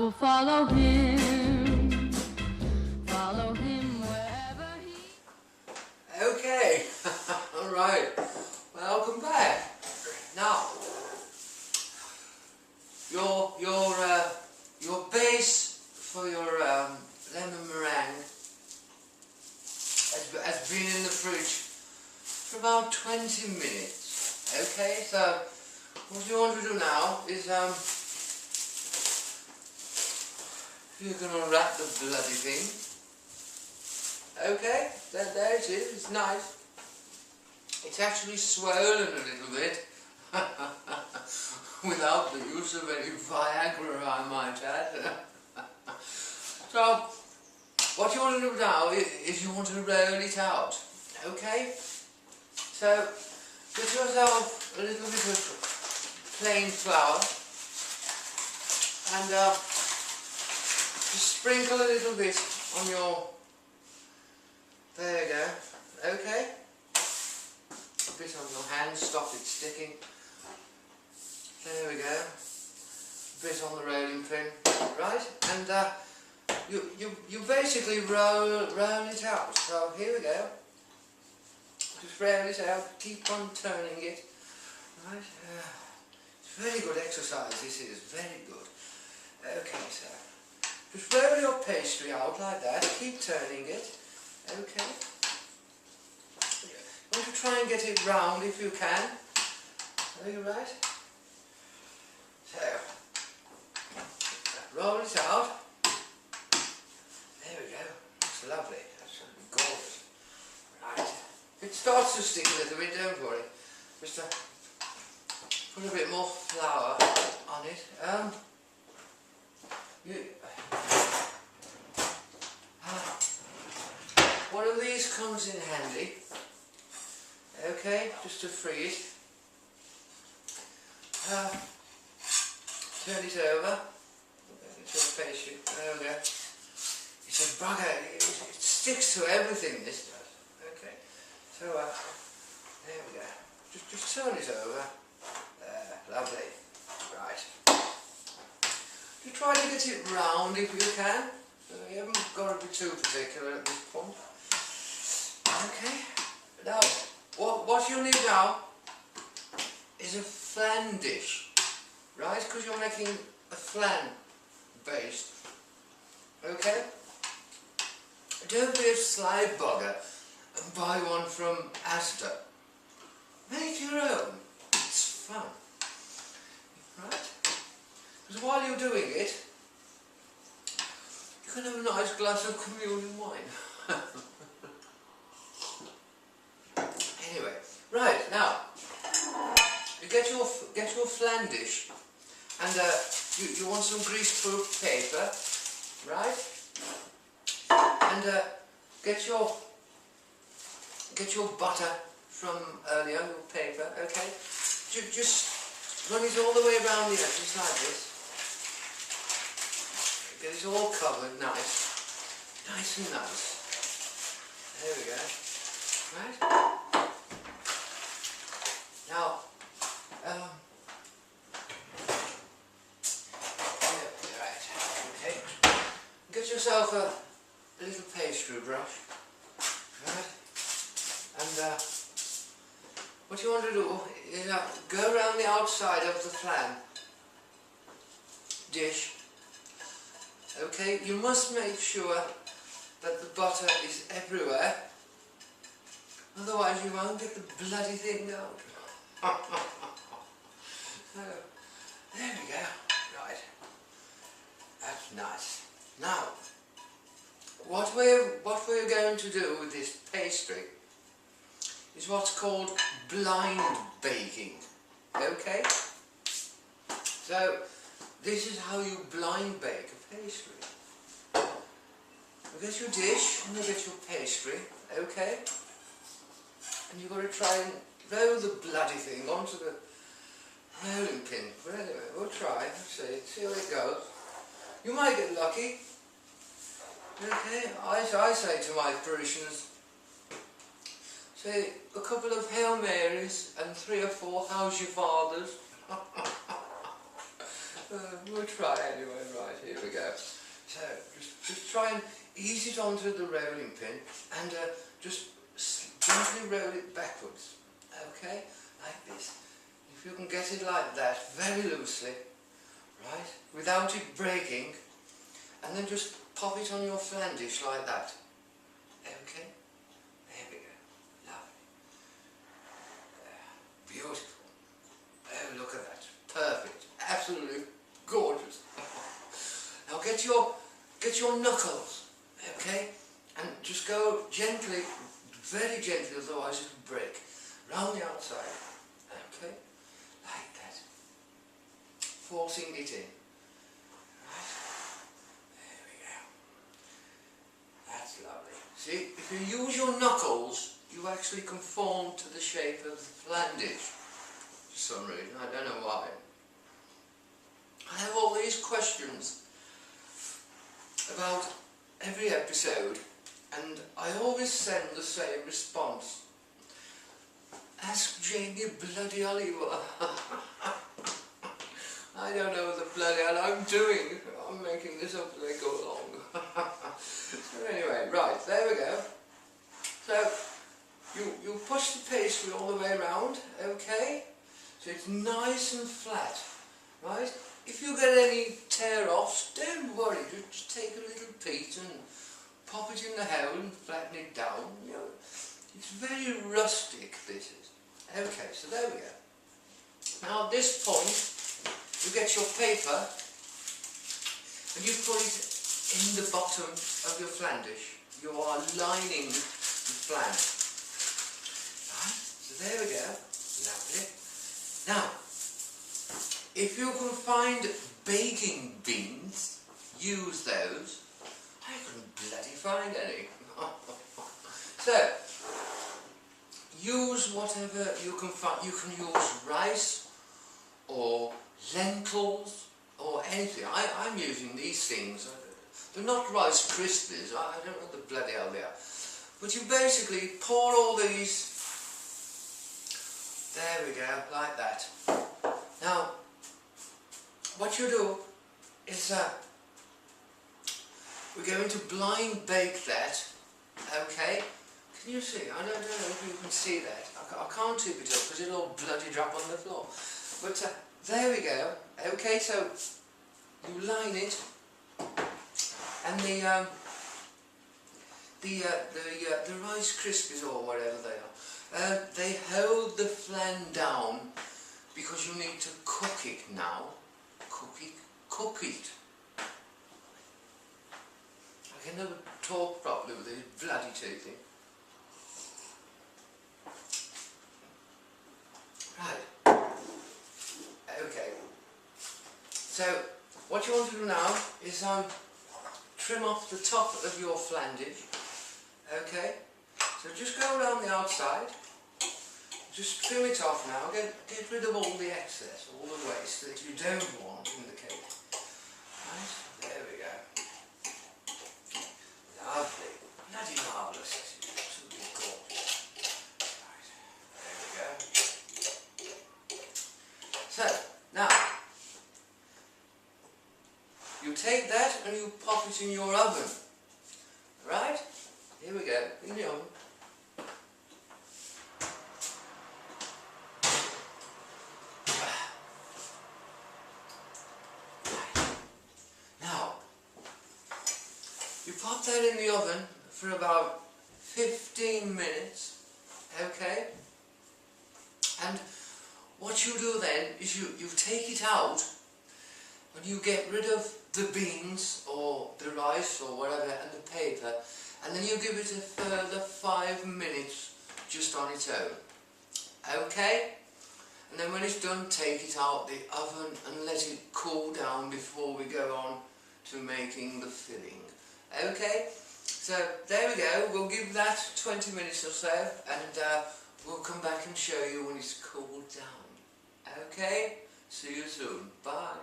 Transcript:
will follow him wherever he... Okay, alright, welcome back. Now, your base for your lemon meringue has been in the fridge for about 20 minutes. Okay, so what you want to do now is you're going to wrap the bloody thing. Okay, there it is, it's nice. It's actually swollen a little bit without the use of any Viagra, I might add. So, what you want to do now is you want to roll it out. Okay? So, get yourself a little bit of plain flour and just sprinkle a little bit on your... There you go. Okay? A bit on your hand, stop it sticking. There we go. A bit on the rolling pin. Right? And you basically roll it out. So here we go. Just roll it out, keep on turning it. Right? It's very good exercise, this is, very good. Okay, so just roll your pastry out like that, keep turning it. Okay. You want to try and get it round if you can. Are you right? So, roll it out. There we go. Looks lovely. That's gorgeous. Right. If it starts to stick a little bit, don't worry. Just put a bit more flour on it. One of these comes in handy. Okay, just to freeze. Turn it over. Into a pastry. There we go. It's a bugger. It sticks to everything, this does. Okay. So, there we go. Just turn it over. Lovely. Right. Just try to get it round if you can. You haven't got to be too particular at this point. Okay. Now, what you need now is a flan dish, right? Because you're making a flan based. Okay? Don't be a sly bugger and buy one from Asda. Make your own. It's fun. Right? Because while you're doing it, you can have a nice glass of communion wine. Anyway, right, now, you get your flan dish, and you want some greaseproof paper, right? And get your butter from earlier, your paper, okay? Just run it all the way around the edges like this. Get it all covered, nice and nice. There we go. Right? Now, right, okay. Get yourself a little pastry brush, right? And what you want to do is go around the outside of the flan dish. Okay, you must make sure that the butter is everywhere, otherwise you won't get the bloody thing out. So, there we go. Right. That's nice. Now, what we're going to do with this pastry is what's called blind baking. Okay? So, this is how you blind bake a pastry. You get your dish and you get your pastry, okay? And you've got to try and roll the bloody thing onto the rolling pin. But anyway, we'll try, let's see how it goes. You might get lucky. Okay, I say to my parishioners, say a couple of Hail Marys and 3 or 4 How's Your Fathers. We'll try anyway. Right, here we go. So just try and ease it onto the rolling pin and just gently roll it backwards. Okay, like this. If you can get it like that, very loosely, right, without it breaking, and then just pop it on your flan dish like that. Okay, there we go. Lovely. Beautiful. Oh, look at that. Perfect. Absolutely gorgeous. Now get your knuckles, okay, and just go gently, very gently, otherwise it will break, round the outside, okay, like that, forcing it in, right, there we go, that's lovely. See, if you use your knuckles, you actually conform to the shape of the flan dish, for some reason, I don't know why. I have all these questions about every episode, and I always send the same response. Ask Jamie bloody Oliver. I don't know what the bloody hell I'm doing. I'm making this up as I go along. So anyway, right, there we go. So you push the pastry all the way around, okay? So it's nice and flat, right? If you get any tear-offs, don't worry, just take a little piece and pop it in the hole and flatten it down. You know, it's very rustic, this is. Okay, so there we go. Now at this point, you get your paper and you put it in the bottom of your flan dish. You are lining the flan. Right, so there we go. Lovely. Now, if you can find baking beans, use those. I couldn't bloody find any. So, use whatever you can find. You can use rice or lentils or anything. I'm using these things. They're not Rice Krispies. I don't know what the bloody hell they are. But you basically pour all these. There we go, like that. Now, what you do is we're going to blind bake that, okay? Can you see? I don't know if you can see that. I can't tip it up because it'll all bloody drop on the floor. But there we go. Okay, so you line it, and the Rice Krispies or whatever they are, they hold the flan down because you need to cook it now. Cook it. I can never talk properly with these bloody teeth in. Right. Okay. So, what you want to do now is trim off the top of your flan dish. Okay? So just go around the outside. Just trim it off now, get rid of all the excess, all the waste that you don't want in the cake. Right, there we go. Lovely, bloody marvellous. Absolutely gorgeous. Right, there we go. So, now, you take that and you pop it in your oven. Right, here we go, in the oven. You pop that in the oven for about 15 minutes, okay? And what you do then is you take it out and you get rid of the beans or the rice or whatever and the paper, and then you give it a further 5 minutes just on its own, okay? And then when it's done, take it out the oven and let it cool down before we go on to making the filling. Okay, so there we go. We'll give that 20 minutes or so, and we'll come back and show you when it's cooled down. Okay, see you soon. Bye.